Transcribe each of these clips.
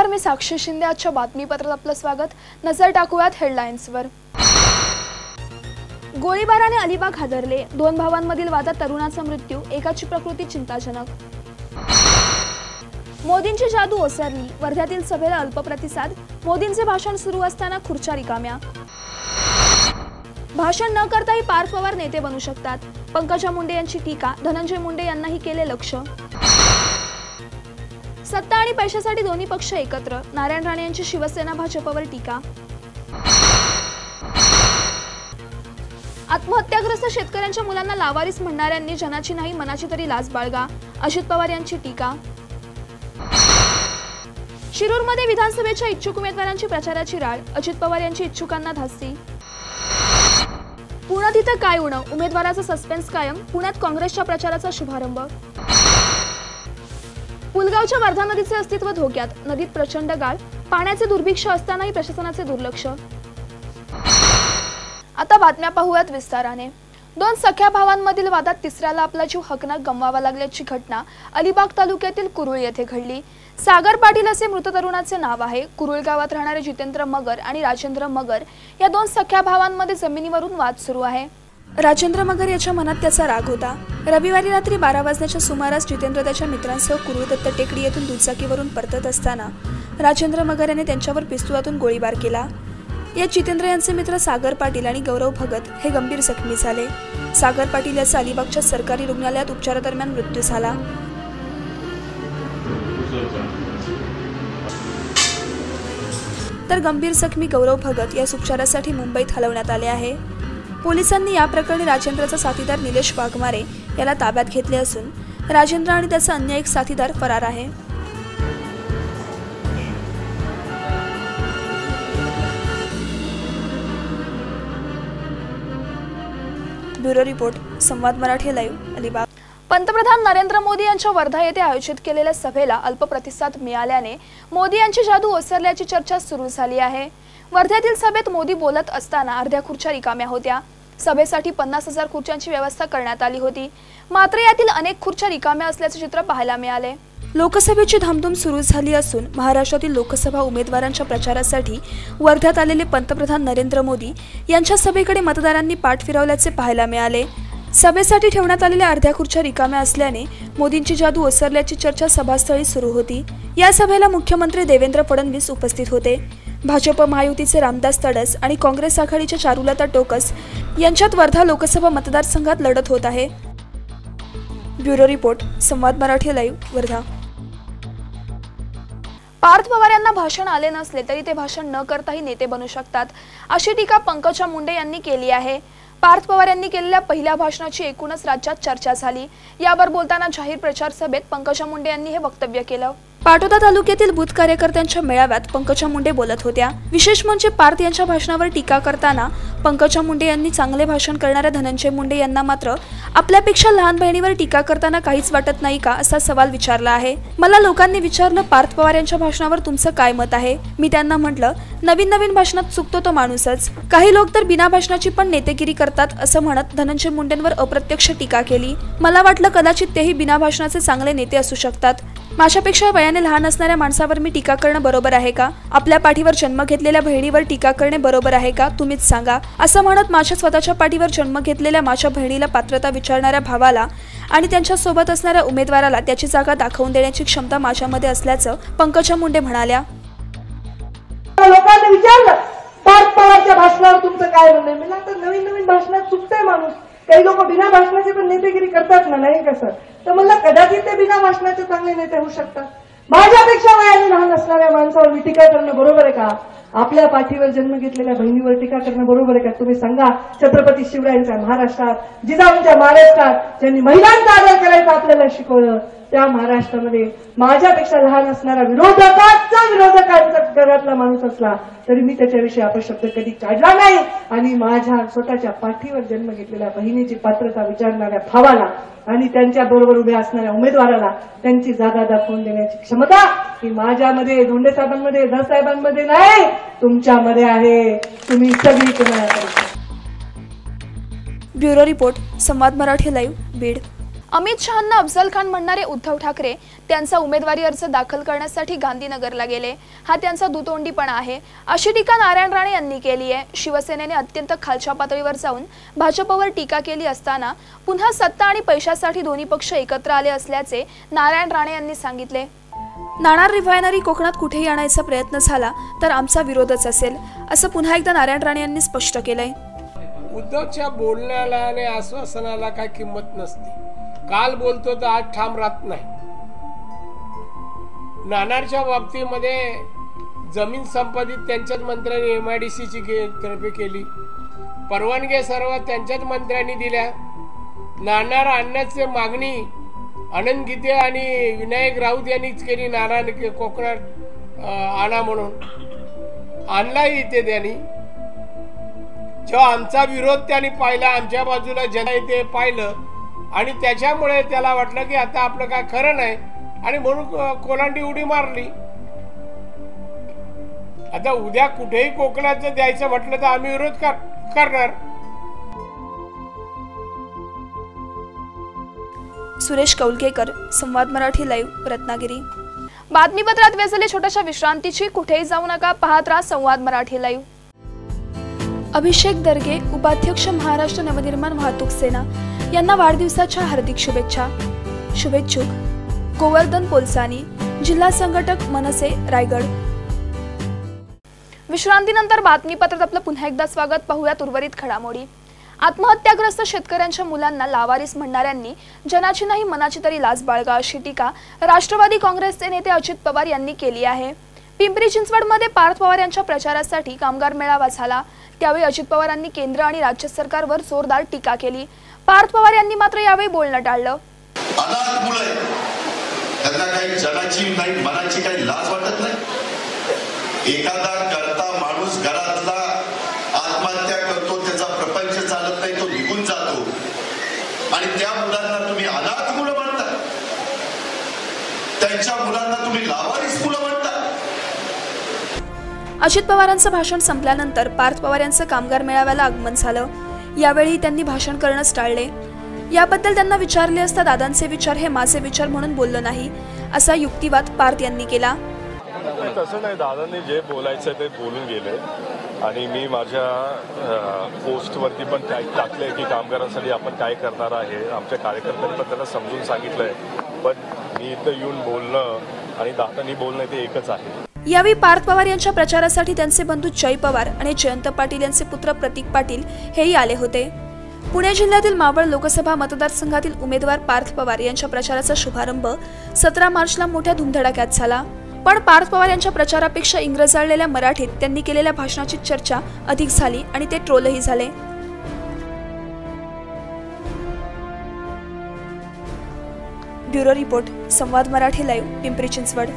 नमस्कार, मी साक्षी शिंदे। आजच्या बातमीपत्रात आपलं स्वागत। नजर टाकूयात हेडलाईन्सवर। गोळीबाराने अलिबाग हादरले, दोन भावांमधील वादात तरुणाचा मृत्यू, एकाची प्रकृती चिंताजनक। मोदींची जादू ओसरली, वर्ध्यातील सभेला अल्प प्रतिसाद, मोदींचे भाषण सुरू असताना खुर्च्या रिकाम्या। भाषण न करताही पार्थ पवार नेते बनू शकतात, पंकजा मुंडे यांची टीका, धनंजय मुंडे यांनाही केले लक्ष। सत्ता आणि पैशासाठी दोन्ही पक्ष एकत्र, नारायण राणे यांची शिवसेना भाजपवर टीका। आत्महत्याग्रस्त शेतकऱ्यांच्या मुलांना लावारिस म्हणणाऱ्यांनी जनाची नाही मनाची तरी लाज बाळगा, अजित पवार यांची टीका। शिरूरमध्ये विधानसभेच्या इच्छुक उमेदवारांची प्रचाराची राळ, अजित पवार यांची इच्छुकांना धास्ती। पुण्यात इथं काय उणं, उमेदवाराचा सस्पेन्स कायम, पुण्यात काँग्रेसच्या प्रचाराचा शुभारंभ। पुलगावच्या वर्धा नदीचे अस्तित्व धोक्यात, नदीत प्रचंड गाळ, पाण्याचे दुर्भिक्ष असतानाही प्रशासनाचे दुर्लक्ष। आता बातम्या पाहूयात विस्ताराने। दोन सख्या भावांमधील वादात तिसऱ्याला आपला जीव हकनाक गमवावा लागल्याची घटना अलिबाग तालुक्यातील कुरुळ येथे घडली। सागर पाटील असे मृत तरुणाचे नाव आहे। कुरुळ गावात राहणारे जितेंद्र मगर आणि राजेंद्र मगर या दोन सख्या भावांमध्ये जमिनीवरून वाद सुरू आहे। राजेंद्र मगर याच्या मनात त्याचा राग होता। रविवारी रात्री 12 वाजण्याच्या सुमारास जितेंद्र त्याच्या मित्रांसह कुरुळ दत्त टेकडी येथून दुचाकीवरून परतत असताना राजेंद्र मगर याने त्यांच्यावर पिस्तुलातून गोळीबार केला। यात जितेंद्र यांचे मित्र सागर पाटील आणि गौरव भगत हे गंभीर जखमी झाले। सागर पाटील याचा अलिबागच्या सरकारी रुग्णालयात उपचारादरम्यान मृत्यू झाला, तर गंभीर जखमी गौरव भगत यास उपचारासाठी मुंबईत हलवण्यात आले आहे। पोलिसांनी या प्रकरणी राजेंद्रचा साथीदार निलेश वाघमारे याला ताब्यात घेतले असून राजेंद्र आणि त्याचा अन्य एक साथीदार फरार आहे। ब्युरो रिपोर्ट, संवाद मराठी लाईव्ह, अलिबाग। पंतप्रधान नरेंद्र मोदी यांच्या वर्धा येथे आयोजित केलेल्या सभेला अल्प प्रतिसाद मिळाल्याने मोदी यांची जादू ओसरल्याची चर्चा सुरू झाली आहे। वर्ध्यातील सभेत मोदी बोलत असताना अर्ध्या खुर्च्या रिकाम्या होत्या। सभेसाठी 50,000 खुर्च्यांची व्यवस्था करण्यात आली होती, मात्र यातील अनेक खुर्च्या रिकाम्या असल्याचे चित्र पाहायला मिळाले। लोकसभेची धामधूम सुरू झाली असून महाराष्ट्रातील लोकसभा उमेदवारांच्या प्रचारासाठी वर्ध्यात आलेले पंतप्रधान नरेंद्र मोदी यांच्या सभेकडे मतदारांनी पाठ फिरवल्याचे पाहायला मिळाले। सभेसाठी ठेवण्यात आलेल्या अर्ध्या खुर्च्या रिकाम्या असल्याने मोदींची जादू ओसरल्याची चर्चा सभास्थळी सुरू होती। या सभेला मुख्यमंत्री देवेंद्र फडणवीस उपस्थित होते। भाजप महायुतीचे रामदास तडस आणि काँग्रेस आघाडीच्या चारुलता टोकस यांच्यात वर्धा लोकसभा मतदारसंघात लढत होत आहे। ब्युरो रिपोर्ट, संवाद मराठी लाईव्ह, वर्धा। पार्थ पवार यांना भाषण आले नसले तरी ते भाषण न करताही नेते बनू शकतात, अशी टीका पंकजा मुंडे यांनी केली आहे। पार्थ पवार यांनी केलेल्या पहिल्या भाषणाची एकूणच राज्यात चर्चा झाली। यावर बोलताना जाहीर प्रचार सभेत पंकजा मुंडे यांनी हे वक्तव्य केलं। पाटोदा तालुक्यातील बूथ कार्यकर्त्यांच्या मेळाव्यात पंकजा मुंडे बोलत होत्या। विशेष म्हणजे पार्थ यांच्या भाषणावर टीका करताना पंकजा मुंडे यांनी चांगले भाषण करणाऱ्या धनंजय मुंडे यांना मात्र आपल्यापेक्षा लहान बहिणीवर टीका करताना काहीच वाटत नाही का, असा सवाल विचारला आहे। मला लोकांनी विचारलं पार्थ पवार यांच्या भाषणावर तुमचं काय मत आहे। मी त्यांना म्हटलं नवीन भाषणात चुकतो तो माणूसच, काही लोक तर बिना भाषणाची पण नेतेगिरी करतात, असं म्हणत धनंजय मुंडेंवर अप्रत्यक्ष टीका केली। मला वाटलं कदाचित तेही बिना भाषणाचे चांगले नेते असू शकतात। माझ्यापेक्षा वयाने लहान असणाऱ्या माणसावर मी टीका करणं बरोबर आहे का? आपल्या पाठीवर जन्म घेतलेल्या बहिणीवर टीका करणे बरोबर आहे का? तुम्हीच सांगा, असं म्हणत माझ्या स्वतःच्या पाठीवर जन्म घेतलेल्या माझ्या बहिणीला पात्रता विचारणाऱ्या भावाला आणि त्यांच्या सोबत असणाऱ्या उमेदवाराला त्याची जागा दाखवून देण्याची क्षमता माझ्यामध्ये असल्याचं पंकजा मुंडे म्हणाल्या। लोकांनी विचारलं पार्थ पवारच्या भाषणावर तुमचं काय म्हणणं आहे? तर नवीन भाषणात चुकतंय माणूस, काही लोक बिना भाषणाची पण नेतेगिरी करतात ना, नाही कसं? तर मला कदाचित ते बिना भाषणाचे चांगले नेते होऊ शकतात। माझ्यापेक्षा वयाने लहान असणाऱ्या माणसावर मी टीका करणं बरोबर आहे का? आपल्या पाठीवर जन्म घेतलेल्या बहिणीवर टीका करणं बरोबर आहे का? तुम्ही सांगा। छत्रपती शिवरायांच्या महाराष्ट्रात, जिजाऊंच्या महाराष्ट्रात ज्यांनी महिलांचा आदर करायचं आपल्याला शिकवलं, त्या महाराष्ट्रामध्ये माझ्यापेक्षा लहान असणारा विरोधकांचा घरातला माणूस असला तरी मी त्याच्याविषयी अपशब्द कधी काढला नाही आणि माझ्या स्वतःच्या पाठीवर जन्म घेतलेल्या बहिणीची पात्रता विचारणाऱ्या भावाला आणि त्यांच्या बरोबर उभ्या असणाऱ्या उमेदवाराला त्यांची जागा दाखवून देण्याची क्षमता ही माझ्यामध्ये, धोंडे साहेबांमध्ये, धस साहेबांमध्ये नाही, तुमच्यामध्ये आहे। तुम्ही सगळी तुम्हाला। ब्युरो रिपोर्ट, संवाद मराठी लाईव्ह, बीड। अमित शहांना अफजल खान म्हणणारे उद्धव ठाकरे त्यांचा उमेदवारी अर्ज दाखल करण्यासाठी गांधीनगरला गेले. हा त्यांचा दुतोंडीपणा आहे अशी टीका नारायण राणे यांनी केली आहे. शिवसेनेने अत्यंत खालच्या पातळीवर जाऊन भाजपवर टीका केली असताना पुन्हा सत्ता आणि पैशासाठी दोन्ही पक्ष एकत्र आले असल्याचे नारायण राणे यांनी सांगितले. नाणार रिफायनरी कोकणात कुठेही आणायचा प्रयत्न झाला तर आमचा विरोधच असेल असं पुन्हा एकदा नारायण राणे यांनी स्पष्ट केलंय. उद्धवच्या बोलण्याला आणि आश्वासनाला काय किंमत नसते. काल बोलतो तर आज ठाम राहत नाही. नानारच्या बाबतीमध्ये जमीन संपादित त्यांच्याच मंत्र्यांनी MIDC ची तर्फे केली. परवानगी सर्व त्यांच्याच मंत्र्यांनी दिल्या. नाणार आणण्याची मागणी आनंद गीते आणि विनायक राऊत यांनीच केली. नाणार कोकणात आणा म्हणून आणलाही इथे त्यांनी. जेव्हा आमचा विरोध त्यांनी पाहिला, आमच्या बाजूला जनता इथे पाहिलं आणि त्याच्यामुळे त्याला वाटलं की आता आपलं काय खरं नाही आणि म्हणून कोलांटी उडी मारली. आता उद्या कुठेही कोकणात जर द्यायचं म्हटलं तर आम्ही विरोध करणार. सुरेश कौलकेकर, संवाद मराठी लाईव्ह, रत्नागिरी. बातमीपत्रात वेळ झाली छोट्याशा विश्रांतीची. कुठेही जाऊ नका, पाहत राहा संवाद मराठी लाईव्ह. अभिषेक दर्गे, उपाध्यक्ष महाराष्ट्र नवनिर्माण वाहतूक सेना यांना वाढदिवसाच्या हार्दिक शुभेच्छा. शुभेच्छुक गोवर्धन पोलसानी, जिल्हा संघटक मनसे, रायगड. विश्रांतीनंतर बातमीपत्रात आपलं पुन्हा एकदा स्वागत. पाहूयात उर्वरित घडामोडी. आत्महत्याग्रस्त शेतकऱ्यांच्या मुलांना लावारिस म्हणणाऱ्यांनी जनाची नाही मनाची तरी लाज बाळगा अशी टीका राष्ट्रवादी काँग्रेसचे नेते अजित पवार यांनी केली आहे. पिंपरी चिंचवडमध्ये पार्थ पवार यांच्या प्रचारासाठी कामगार मेळावा झाला. त्यावेळी अजित पवारांनी केंद्र आणि राज्य सरकारवर जोरदार टीका केली. पार्थ पवार यांनी मात्र यावेळी बोलणं टाळलं. अनाथ मुलं त्यांना काही जनाची नाही मनाची काही लाज वाटत नाही. एखादा करता माणूस घरातला आत्महत्या करतो, त्याचा प्रपंच चालत नाही, तो निघून जातो आणि त्या मुलांना तुम्ही अनाथ मुलं म्हणता. त्यांच्या मुलांना तुम्ही लावारिस मुलं म्हणता. अजित पवारांचं भाषण संपल्यानंतर पार्थ पवार यांचं कामगार मेळाव्याला आगमन झालं. यावेळी त्यांनी भाषण करणंच टाळले. याबद्दल त्यांना विचारले असता दादांचे विचार हे माझे विचार म्हणून बोललो नाही असा युक्तिवाद पार्थ यांनी केला. तसं नाही, दादांनी जे बोलायचं ते बोलून गेले आणि मी माझ्या पोस्टवरती पण टाकलंय की कामगारांसाठी आपण काय करणार आहे. आमच्या कार्यकर्त्यांनी पण त्यांना समजून सांगितलंय. पण मी इथं येऊन बोलणं आणि दादांनी बोलणं ते एकच आहे. यावेळी पार्थ पवार यांच्या प्रचारासाठी त्यांचे बंधू जय पवार आणि जयंत पाटील यांचे पुत्र प्रतीक पाटील हेही आले होते. पुणे जिल्ह्यातील मावळ लोकसभा मतदारसंघातील उमेदवार पार्थ पवार यांच्या प्रचाराचा शुभारंभ 17 मार्चला मोठ्या धुमधडाक्यात झाला. पण पार्थ पवार यांच्या प्रचारापेक्षा इंग्रजाळलेल्या मराठीत त्यांनी केलेल्या भाषणाची चर्चा अधिक झाली आणि ते ट्रोलही झाले. ब्युरो रिपोर्ट, संवाद मराठी लाईव्ह, पिंपरी चिंचवड.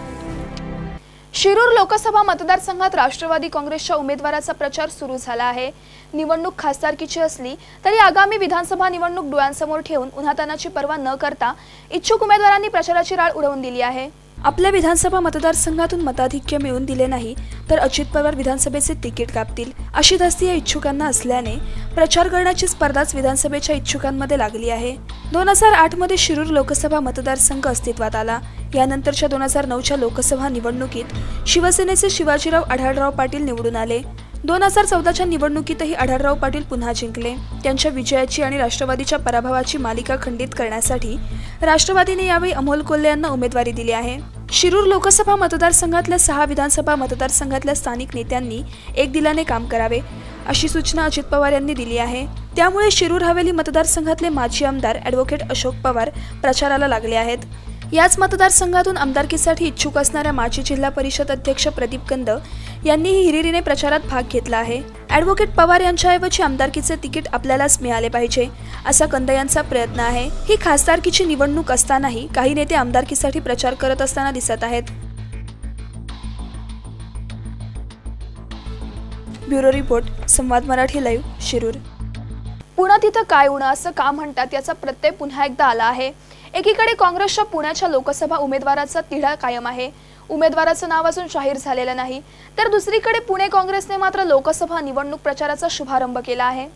शिरूर लोकसभा मतदारसंघात राष्ट्रवादी काँग्रेसच्या उमेदवाराचा प्रचार सुरू झाला आहे. निवडणूक खासदारकीची असली तरी आगामी विधानसभा निवडणूक डोळ्यांसमोर ठेवून उन्हातानाची पर्वा न करता इच्छुक उमेदवारांनी प्रचाराची राळ उडवून दिली आहे. आपल्या विधानसभा मतदारसंघातून मताधिक्य मिळवून दिले नाही तर अजित पवार विधानसभेचे तिकीट कापतील अशी धास्ती या इच्छुकांना असल्याने प्रचार करण्याची स्पर्धाच विधानसभेच्या इच्छुकांमध्ये लागली आहे. 2008 मध्ये शिरूर लोकसभा मतदारसंघ अस्तित्वात आला. यानंतरच्या 2009च्या लोकसभा निवडणुकीत शिवसेनेचे शिवाजीराव आढळराव पाटील निवडून आले. 2014च्या निवडणुकीतही आढळराव पाटील पुन्हा जिंकले. त्यांच्या विजयाची आणि राष्ट्रवादीच्या पराभवाची मालिका खंडित करण्यासाठी राष्ट्रवादीने यावेळी अमोल कोल्हे यांना उमेदवारी दिली आहे. शिरूर लोकसभा मतदारसंघातल्या 6 विधानसभा मतदारसंघातल्या स्थानिक नेत्यांनी एक दिलाने काम करावे अशी सूचना अजित पवार यांनी दिली आहे. त्यामुळे शिरूर हवेली मतदारसंघातले माजी आमदार ॲडव्होकेट अशोक पवार प्रचाराला लागले आहेत. याच मतदारसंघातून आमदारकीसाठी इच्छुक असणाऱ्या माजी जिल्हा परिषद अध्यक्ष प्रदीप कंद यांनीही हिरिरीने प्रचारात भाग घेतला आहे. ॲडव्होकेट पवार यांच्याऐवजी आमदारकीचे तिकीट आपल्यालाच मिळाले पाहिजे असा कंद यांचा प्रयत्न आहे. ही खासदारकीची निवडणूक असतानाही काही नेते आमदारकीसाठी प्रचार करत असताना दिसत आहेत. ब्युरो रिपोर्ट, संवाद मराठी लाईव्ह, शिरूर. पुण्यात तिथं काय उणं असं का म्हणतात याचा प्रत्यय पुन्हा एकदा आला आहे. एकीकडे काँग्रेसच्या पुण्याच्या लोकसभा उमेदवाराचा तिढा कायम आहे. उमेदवाराचं नाव अजून जाहीर झालेलं नाही. तर दुसरीकडे पुणे काँग्रेसने मात्र लोकसभा निवडणूक प्रचाराचा शुभारंभ केला आहे.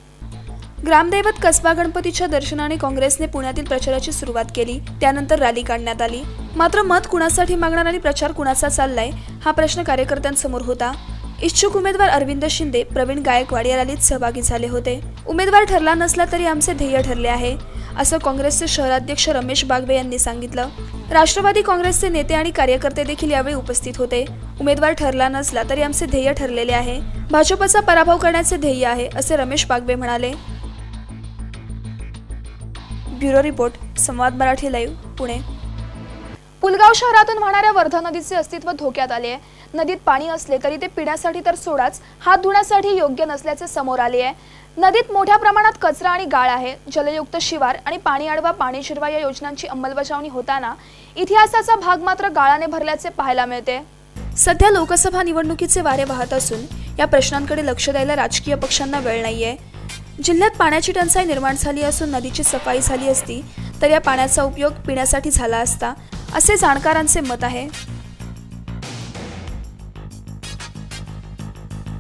ग्रामदैवत कसबा गणपतीच्या दर्शनाने काँग्रेसने पुण्यातील प्रचाराची सुरुवात केली। त्यानंतर रॅली काढण्यात आली। मात्र मत कुणासाठी मागणार आणि प्रचार कुणाचा चाललाय हा प्रश्न कार्यकर्त्यांसमोर होता। इच्छुक उमेदवार अरविंद शिंदे, प्रवीण गायकवाड या रॅलीत सहभागी झाले होते। उमेदवार ठरला नसला तरी आमचे ध्येय ठरले आहे, असं काँग्रेसचे शहराध्यक्ष रमेश बागवे यांनी सांगितलं। राष्ट्रवादी काँग्रेसचे नेते आणि कार्यकर्ते देखील यावेळी उपस्थित होते। उमेदवार ठरला नसला तरी आमचे ध्येय ठरलेले आहे, भाजपचा पराभव करण्याचे ध्येय आहे, असे रमेश बागवे म्हणाले। ब्युरो रिपोर्ट, संवाद मराठी लाईव्ह, पुणे। पुलगाव शहरातून वाहणाऱ्या वर्धा नदीचे अस्तित्व धोक्यात आले आहे। नदीत पाणी असले तरी ते पिण्यासाठी तर सोडाच, हात धुण्यासाठी योग्य नसल्याचे समोर आले आहे। नदीत मोठ्या प्रमाणात कचरा आणि गाळ आहे। जलयुक्त शिवार आणि पाणी अडवा पाणी जिरवा या योजनांची अंमलबजावणी होताना इतिहासाचा भाग मात्र गाळाने भरल्याचे पाहायला मिळते। सध्या लोकसभा निवडणुकीचे वारे वाहत असून या प्रश्नांकडे लक्ष द्यायला राजकीय पक्षांना वेळ नाहीये। जिल्ह्यात पाण्याची टंचाई निर्माण झाली असून नदीची सफाई झाली असती तर या पाण्याचा उपयोग पिण्यासाठी झाला असता, असे जाणकारांचे मत आहे।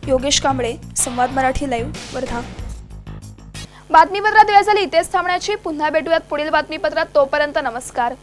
योगेश कांबळे, संवाद मराठी लाईव्ह, वर्धा। बातमीपत्रात वेळ झाली इथेच थांबण्याची। पुन्हा भेटूयात पुढील बातमीपत्रात। तोपर्यंत नमस्कार।